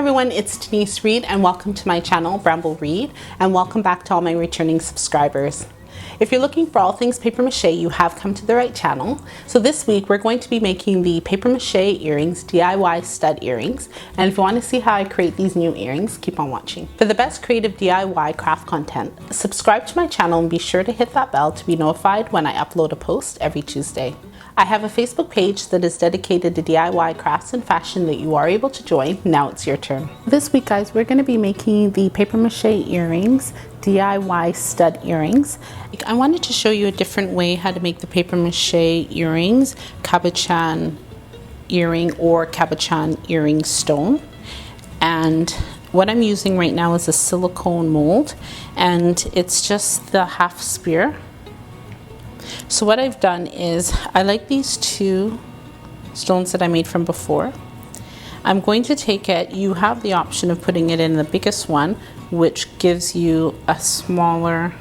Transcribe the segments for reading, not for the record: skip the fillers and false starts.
everyone, it's Denise Reed and welcome to my channel, Bramble Reed, and welcome back to all my returning subscribers. If you're looking for all things paper mache, you have come to the right channel. So this week we're going to be making the paper mache earrings, DIY stud earrings. And if you want to see how I create these new earrings, keep on watching. For the best creative DIY craft content, subscribe to my channel and be sure to hit that bell to be notified when I upload a post every Tuesday. I have a Facebook page that is dedicated to DIY crafts and fashion that you are able to join. Now it's your turn. This week, guys, we're going to be making the paper mache earrings, DIY stud earrings. I wanted to show you a different way how to make the paper mache earrings, cabochon earring or cabochon earring stone. And what I'm using right now is a silicone mold, and it's just the half sphere. So what I've done is, I like these two stones that I made from before. I'm going to take it, you have the option of putting it in the biggest one, which gives you a smaller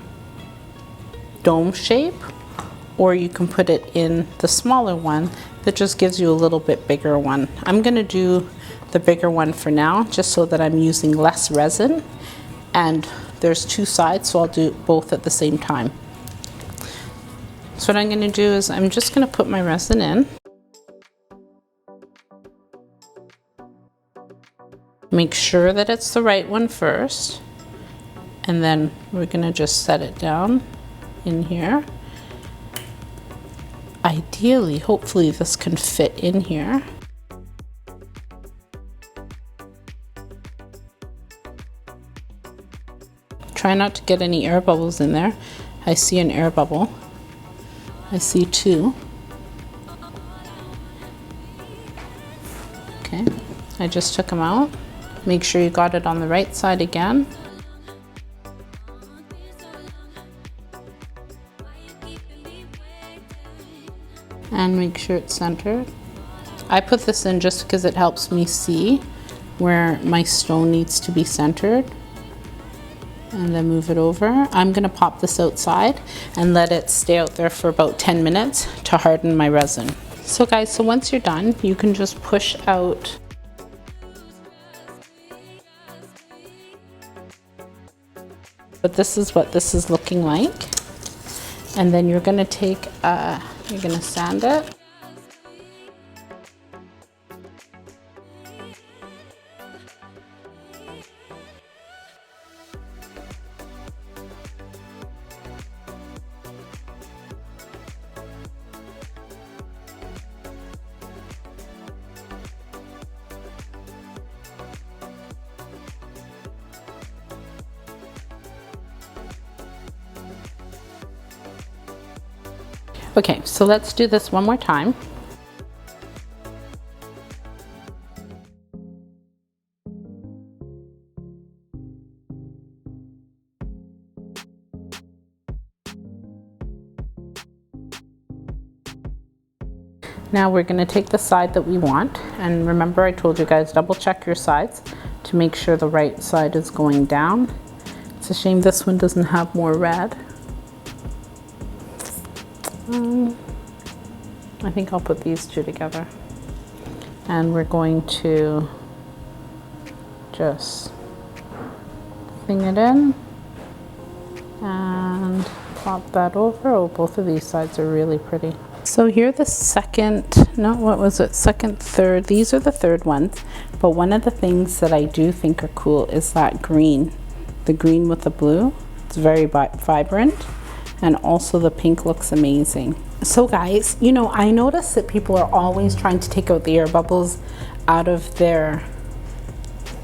dome shape, or you can put it in the smaller one that just gives you a little bit bigger one. I'm going to do the bigger one for now, just so that I'm using less resin, and there's two sides, so I'll do both at the same time. So what I'm going to do is I'm just going to put my resin in. Make sure that it's the right one first, and then we're going to just set it down in here. Ideally, hopefully this can fit in here. Try not to get any air bubbles in there. I see an air bubble. I see two. Okay, I just took them out. Make sure you got it on the right side again. And make sure it's centered. I put this in just because it helps me see where my stone needs to be centered. And then move it over. I'm going to pop this outside and let it stay out there for about 10 minutes to harden my resin. So guys, so once you're done, you can just push out. But this is what this is looking like. And then you're going to take, you're going to sand it. Okay, so let's do this one more time. Now we're going to take the side that we want, and remember I told you guys double check your sides to make sure the right side is going down. It's a shame this one doesn't have more red. I think I'll put these two together, and we're going to just thing it in and pop that over. Oh, both of these sides are really pretty. So here the second, no, what was it? Second, third, these are the third ones, but one of the things that I do think are cool is that green, the green with the blue. It's very vibrant. And also the pink looks amazing. So guys, you know, I noticed that people are always trying to take out the air bubbles out of their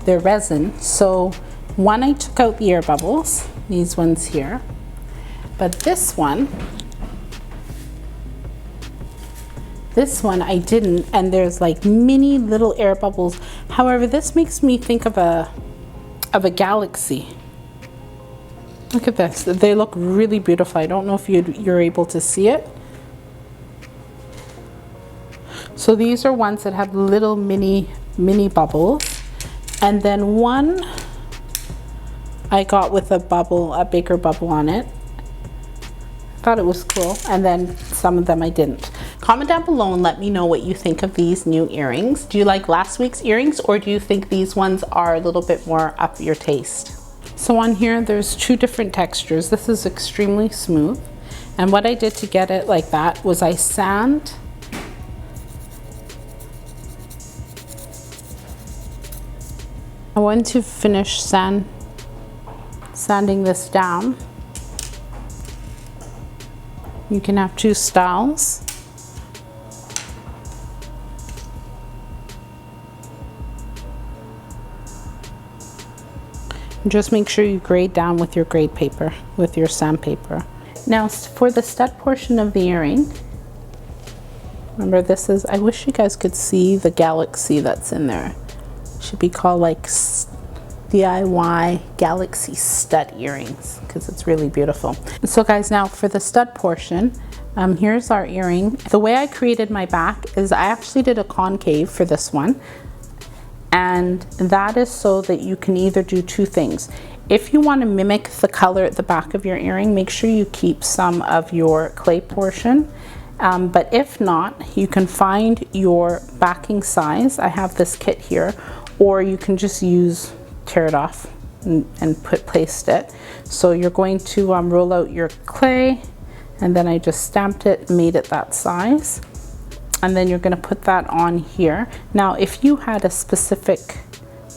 resin. So one, I took out the air bubbles, these ones here. But this one I didn't, and there's like mini little air bubbles. However, this makes me think of a galaxy. Look at this, they look really beautiful. I don't know if you're able to see it. So these are ones that have little mini bubbles. And then one I got with a bubble, a bigger bubble on it. Thought it was cool. And then some of them I didn't. Comment down below and let me know what you think of these new earrings. Do you like last week's earrings, or do you think these ones are a little bit more up your taste? So on here, there's two different textures. This is extremely smooth. And what I did to get it like that was I went to finish sanding this down. You can have two styles. Just make sure you grade down with your grade paper, with your sandpaper. Now for the stud portion of the earring, remember this is, I wish you guys could see the galaxy that's in there. It should be called like DIY Galaxy Stud Earrings, because it's really beautiful. So guys, now for the stud portion, here's our earring. The way I created my back is I actually did a concave for this one. And that is so that you can either do two things. If you want to mimic the color at the back of your earring, make sure you keep some of your clay portion. But if not, you can find your backing size. I have this kit here, or you can just tear it off and paste it. So you're going to roll out your clay, and then I just stamped it, made it that size. And then you're going to put that on here. Now, if you had a specific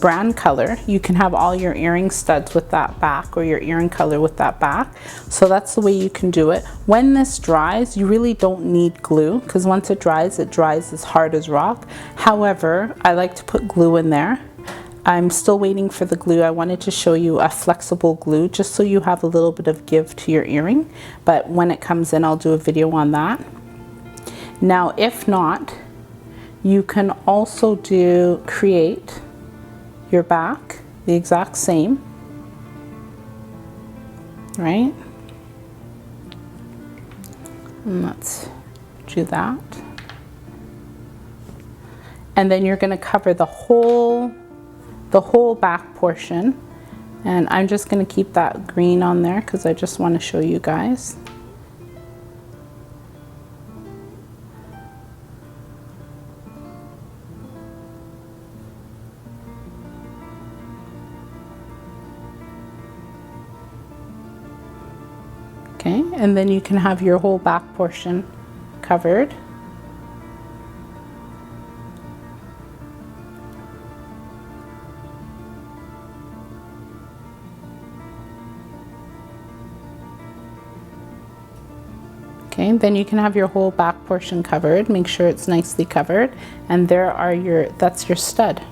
brand color, you can have all your earring studs with that back, or your earring color with that back. So that's the way you can do it. When this dries, you really don't need glue, because once it dries as hard as rock. However, I like to put glue in there. I'm still waiting for the glue. I wanted to show you a flexible glue just so you have a little bit of give to your earring. But when it comes in, I'll do a video on that. Now, if not, you can also create your back the exact same, right? And let's do that. And then you're going to cover the whole back portion. And I'm just going to keep that green on there because I just want to show you guys. Okay, and then you can have your whole back portion covered. Okay, then you can have your whole back portion covered. Make sure it's nicely covered. And that's your stud.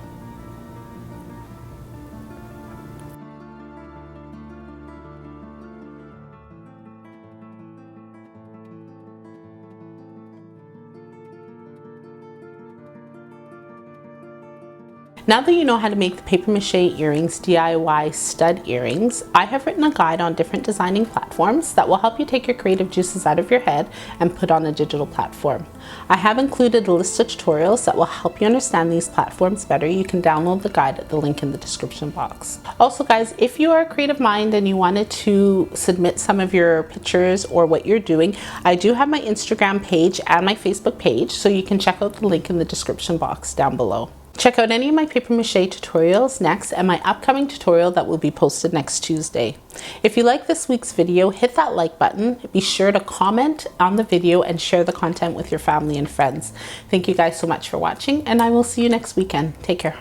Now that you know how to make the paper mache earrings DIY stud earrings, I have written a guide on different designing platforms that will help you take your creative juices out of your head and put on a digital platform. I have included a list of tutorials that will help you understand these platforms better. You can download the guide at the link in the description box. Also guys, if you are a creative mind and you wanted to submit some of your pictures or what you're doing, I do have my Instagram page and my Facebook page, so you can check out the link in the description box down below. Check out any of my paper mache tutorials next, and my upcoming tutorial that will be posted next Tuesday. If you like this week's video, hit that like button. Be sure to comment on the video and share the content with your family and friends. Thank you guys so much for watching, and I will see you next weekend. Take care.